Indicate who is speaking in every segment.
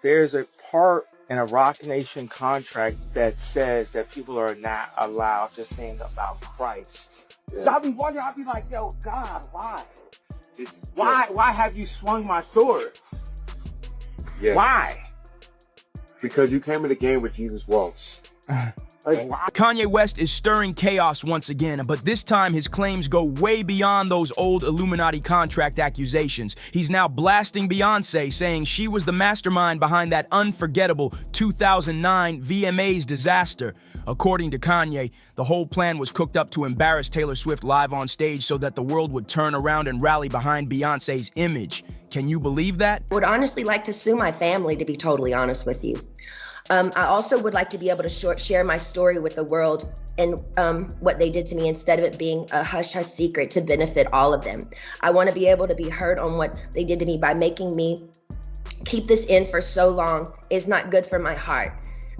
Speaker 1: there's a part in a Rock Nation contract that says that people are not allowed to sing about Christ. Yeah. So I'll be wondering, I'll be like, yo, God, why? Why have you swung my sword?
Speaker 2: Yeah.
Speaker 1: Why?
Speaker 2: Because you came in the game with Jesus walks.
Speaker 3: Kanye West is stirring chaos once again, but this time his claims go way beyond those old Illuminati contract accusations. He's now blasting Beyoncé, saying she was the mastermind behind that unforgettable 2009 VMAs disaster. According to Kanye, the whole plan was cooked up to embarrass Taylor Swift live on stage so that the world would turn around and rally behind Beyoncé's image. Can you believe that?
Speaker 4: I would honestly like to sue my family, to be totally honest with you. I also would like to be able to share my story with the world and what they did to me instead of it being a hush-hush secret to benefit all of them. I want to be able to be heard on what they did to me by making me keep this in for so long is not good for my heart.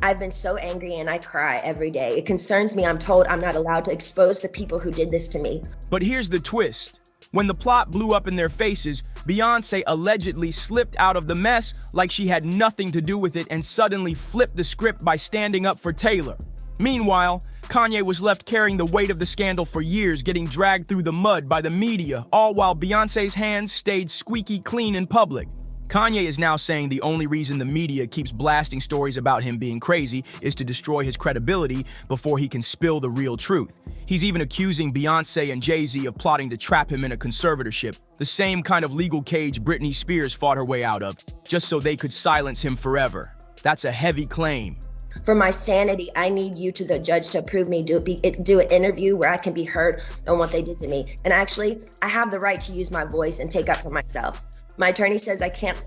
Speaker 4: I've been so angry and I cry every day. It concerns me. I'm told I'm not allowed to expose the people who did this to me.
Speaker 3: But here's the twist. When the plot blew up in their faces, Beyoncé allegedly slipped out of the mess like she had nothing to do with it and suddenly flipped the script by standing up for Taylor. Meanwhile, Kanye was left carrying the weight of the scandal for years, getting dragged through the mud by the media, all while Beyoncé's hands stayed squeaky clean in public. Kanye is now saying the only reason the media keeps blasting stories about him being crazy is to destroy his credibility before he can spill the real truth. He's even accusing Beyoncé and Jay-Z of plotting to trap him in a conservatorship, the same kind of legal cage Britney Spears fought her way out of, just so they could silence him forever. That's a heavy claim.
Speaker 4: For my sanity, I need you, to the judge, to approve me do an interview where I can be heard on what they did to me. And actually, I have the right to use my voice and take up for myself. My attorney says I can't,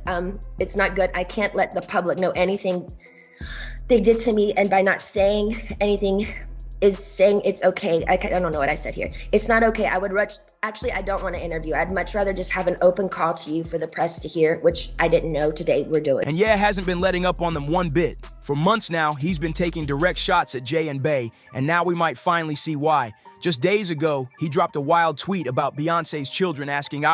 Speaker 4: it's not good. I can't let the public know anything they did to me. And by not saying anything is saying it's okay. I don't know what I said here. It's not okay. I don't want to interview. I'd much rather just have an open call to you for the press to hear, which I didn't know today we're doing.
Speaker 3: And yeah, hasn't been letting up on them one bit. For months now, he's been taking direct shots at Jay and Bey, and now we might finally see why. Just days ago, he dropped a wild tweet about Beyoncé's children asking,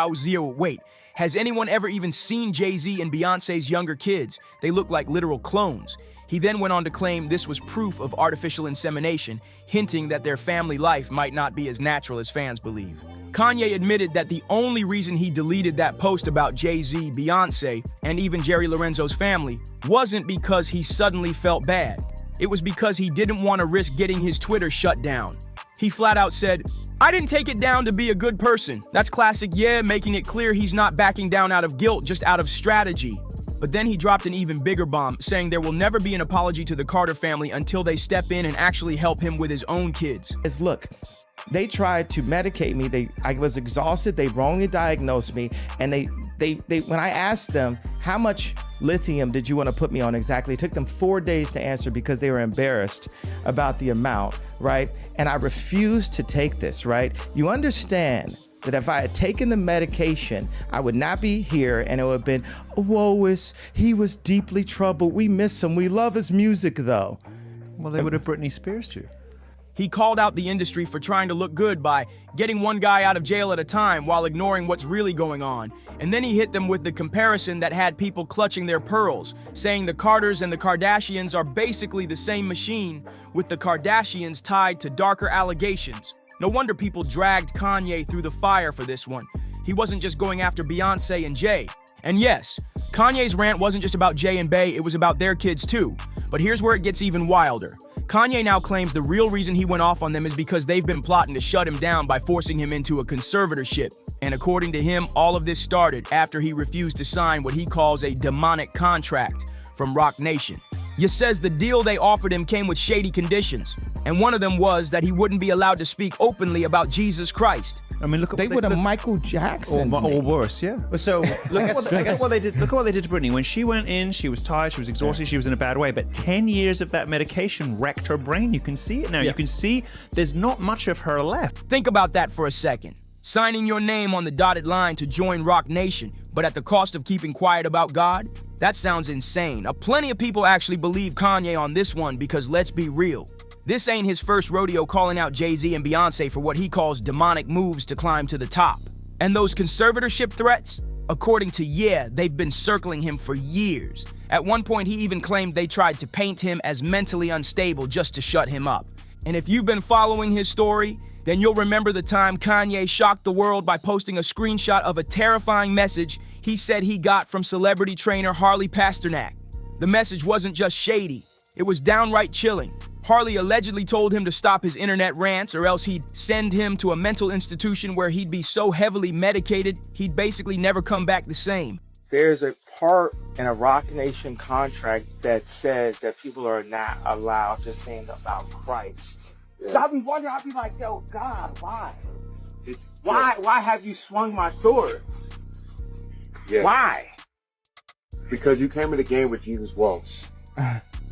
Speaker 3: wait, has anyone ever even seen Jay-Z and Beyoncé's younger kids? They look like literal clones. He then went on to claim this was proof of artificial insemination, hinting that their family life might not be as natural as fans believe. Kanye admitted that the only reason he deleted that post about Jay-Z, Beyoncé, and even Jerry Lorenzo's family wasn't because he suddenly felt bad. It was because he didn't want to risk getting his Twitter shut down. He flat out said, "I didn't take it down to be a good person." That's classic, making it clear he's not backing down out of guilt, just out of strategy. But then he dropped an even bigger bomb, saying there will never be an apology to the Carter family until they step in and actually help him with his own kids.
Speaker 5: Look, they tried to medicate me. I was exhausted. They wrongly diagnosed me. And they when I asked them, how much lithium did you want to put me on exactly? It took them 4 days to answer because they were embarrassed about the amount, right? And I refused to take this, right? You understand that if I had taken the medication, I would not be here, and it would have been, he was deeply troubled. We miss him. We love his music, though.
Speaker 6: Well, they would have Britney Spears too.
Speaker 3: He called out the industry for trying to look good by getting one guy out of jail at a time while ignoring what's really going on. And then he hit them with the comparison that had people clutching their pearls, saying the Carters and the Kardashians are basically the same machine, with the Kardashians tied to darker allegations. No wonder people dragged Kanye through the fire for this one. He wasn't just going after Beyoncé and Jay. And yes, Kanye's rant wasn't just about Jay and Bey, it was about their kids too. But here's where it gets even wilder. Kanye now claims the real reason he went off on them is because they've been plotting to shut him down by forcing him into a conservatorship. And according to him, all of this started after he refused to sign what he calls a demonic contract from Rock Nation. He says the deal they offered him came with shady conditions, and one of them was that he wouldn't be allowed to speak openly about Jesus Christ.
Speaker 6: I mean, look at
Speaker 5: they would have Michael Jackson
Speaker 6: or worse, yeah. So look at what they did. Look at what they did to Britney. When she went in, she was tired, she was exhausted, she was in a bad way. But 10 years of that medication wrecked her brain. You can see it now. You can see there's not much of her left.
Speaker 3: Think about that for a second. Signing your name on the dotted line to join Rock Nation, but at the cost of keeping quiet about God? That sounds insane. Plenty of people actually believe Kanye on this one because let's be real. This ain't his first rodeo calling out Jay-Z and Beyoncé for what he calls demonic moves to climb to the top. And those conservatorship threats? According to Ye, they've been circling him for years. At one point, he even claimed they tried to paint him as mentally unstable just to shut him up. And if you've been following his story, then you'll remember the time Kanye shocked the world by posting a screenshot of a terrifying message he said he got from celebrity trainer Harley Pasternak. The message wasn't just shady, it was downright chilling. Harley allegedly told him to stop his internet rants or else he'd send him to a mental institution where he'd be so heavily medicated, he'd basically never come back the same.
Speaker 1: There's a part in a Rock Nation contract that says that people are not allowed to sing about Christ. Yeah. So I'll be wondering, I'll be like, yo, God, why? Why have you swung my sword?
Speaker 2: Yeah.
Speaker 1: Why?
Speaker 2: Because you came in the game with Jesus Walsh.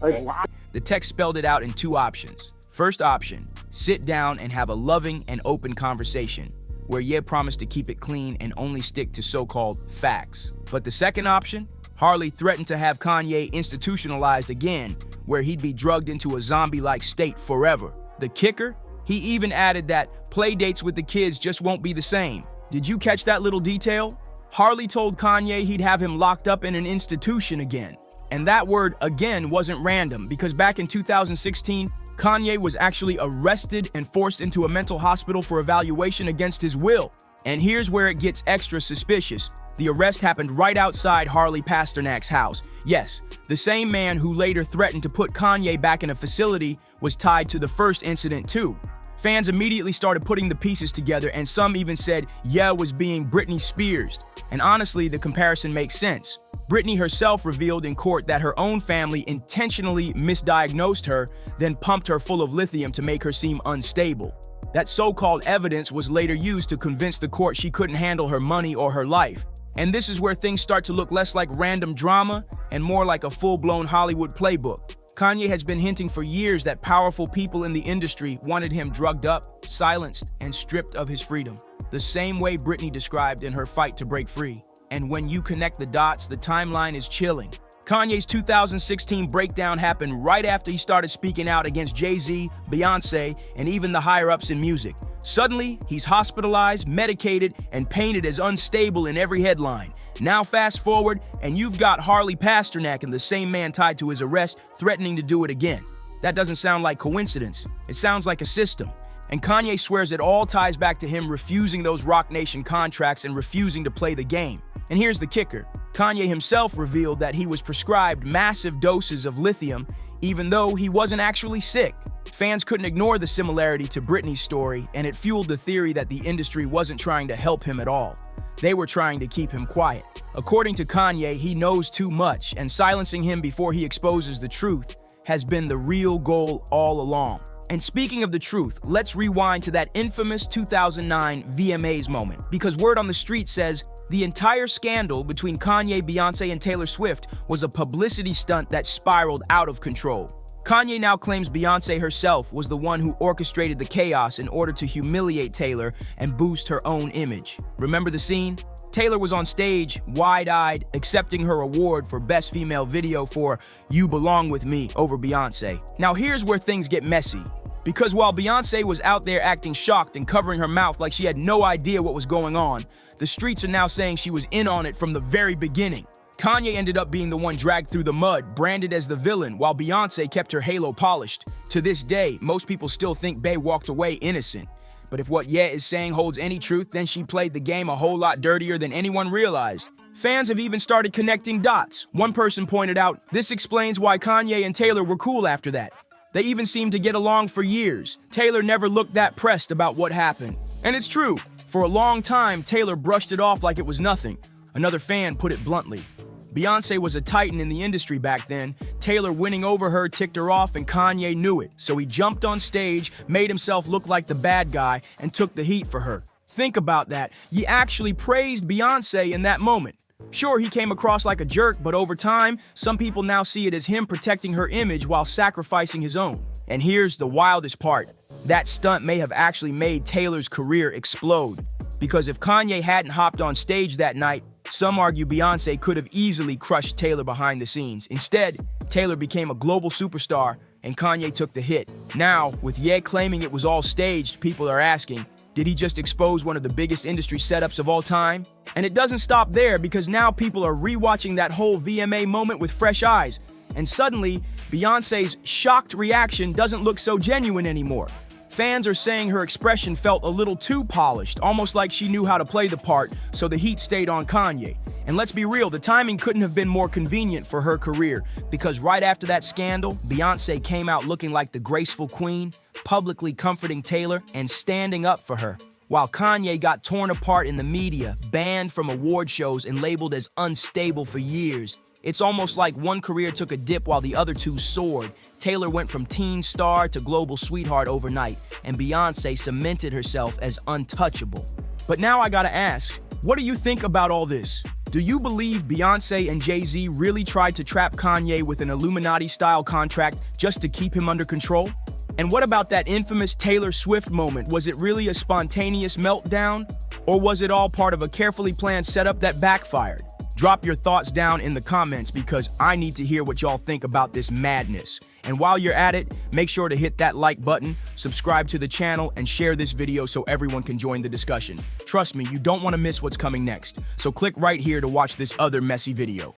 Speaker 1: Why?
Speaker 3: The text spelled it out in two options. First option, sit down and have a loving and open conversation, where Ye promised to keep it clean and only stick to so-called facts. But the second option, Harley threatened to have Kanye institutionalized again, where he'd be drugged into a zombie-like state forever. The kicker? He even added that play dates with the kids just won't be the same. Did you catch that little detail? Harley told Kanye he'd have him locked up in an institution again. And that word again wasn't random, because back in 2016, Kanye was actually arrested and forced into a mental hospital for evaluation against his will. And here's where it gets extra suspicious. The arrest happened right outside Harley Pasternak's house. Yes, the same man who later threatened to put Kanye back in a facility was tied to the first incident too. Fans immediately started putting the pieces together, and some even said Ye was being Britney Spears. And honestly, the comparison makes sense. Britney herself revealed in court that her own family intentionally misdiagnosed her, then pumped her full of lithium to make her seem unstable. That so-called evidence was later used to convince the court she couldn't handle her money or her life. And this is where things start to look less like random drama and more like a full-blown Hollywood playbook. Kanye has been hinting for years that powerful people in the industry wanted him drugged up, silenced, and stripped of his freedom, the same way Britney described in her fight to break free. And when you connect the dots, the timeline is chilling. Kanye's 2016 breakdown happened right after he started speaking out against Jay-Z, Beyoncé, and even the higher-ups in music. Suddenly, he's hospitalized, medicated, and painted as unstable in every headline. Now fast forward, and you've got Harley Pasternak and the same man tied to his arrest threatening to do it again. That doesn't sound like coincidence. It sounds like a system. And Kanye swears it all ties back to him refusing those Rock Nation contracts and refusing to play the game. And here's the kicker. Kanye himself revealed that he was prescribed massive doses of lithium, even though he wasn't actually sick. Fans couldn't ignore the similarity to Britney's story, and it fueled the theory that the industry wasn't trying to help him at all. They were trying to keep him quiet. According to Kanye, he knows too much, and silencing him before he exposes the truth has been the real goal all along. And speaking of the truth, let's rewind to that infamous 2009 VMAs moment, because word on the street says the entire scandal between Kanye, Beyoncé, and Taylor Swift was a publicity stunt that spiraled out of control. Kanye now claims Beyoncé herself was the one who orchestrated the chaos in order to humiliate Taylor and boost her own image. Remember the scene? Taylor was on stage, wide-eyed, accepting her award for Best Female Video for You Belong With Me over Beyoncé. Now here's where things get messy. Because while Beyoncé was out there acting shocked and covering her mouth like she had no idea what was going on, the streets are now saying she was in on it from the very beginning. Kanye ended up being the one dragged through the mud, branded as the villain, while Beyoncé kept her halo polished. To this day, most people still think Bey walked away innocent. But if what Ye is saying holds any truth, then she played the game a whole lot dirtier than anyone realized. Fans have even started connecting dots. One person pointed out, this explains why Kanye and Taylor were cool after that. They even seemed to get along for years. Taylor never looked that pressed about what happened. And it's true. For a long time, Taylor brushed it off like it was nothing. Another fan put it bluntly. Beyoncé was a titan in the industry back then. Taylor winning over her ticked her off, and Kanye knew it. So he jumped on stage, made himself look like the bad guy, and took the heat for her. Think about that. He actually praised Beyoncé in that moment. Sure, he came across like a jerk, but over time, some people now see it as him protecting her image while sacrificing his own. And here's the wildest part. That stunt may have actually made Taylor's career explode. Because if Kanye hadn't hopped on stage that night, some argue Beyoncé could have easily crushed Taylor behind the scenes. Instead, Taylor became a global superstar, and Kanye took the hit. Now, with Ye claiming it was all staged, people are asking, Did he just expose one of the biggest industry setups of all time? And it doesn't stop there, because now people are rewatching that whole VMA moment with fresh eyes. And suddenly, Beyoncé's shocked reaction doesn't look so genuine anymore. Fans are saying her expression felt a little too polished, almost like she knew how to play the part, so the heat stayed on Kanye. And let's be real, the timing couldn't have been more convenient for her career, because right after that scandal, Beyoncé came out looking like the graceful queen, publicly comforting Taylor and standing up for her. While Kanye got torn apart in the media, banned from award shows, and labeled as unstable for years. It's almost like one career took a dip while the other two soared. Taylor went from teen star to global sweetheart overnight, and Beyoncé cemented herself as untouchable. But now I gotta ask, what do you think about all this? Do you believe Beyoncé and Jay-Z really tried to trap Kanye with an Illuminati-style contract just to keep him under control? And what about that infamous Taylor Swift moment? Was it really a spontaneous meltdown? Or was it all part of a carefully planned setup that backfired? Drop your thoughts down in the comments, because I need to hear what y'all think about this madness. And while you're at it, make sure to hit that like button, subscribe to the channel, and share this video so everyone can join the discussion. Trust me, you don't want to miss what's coming next. So click right here to watch this other messy video.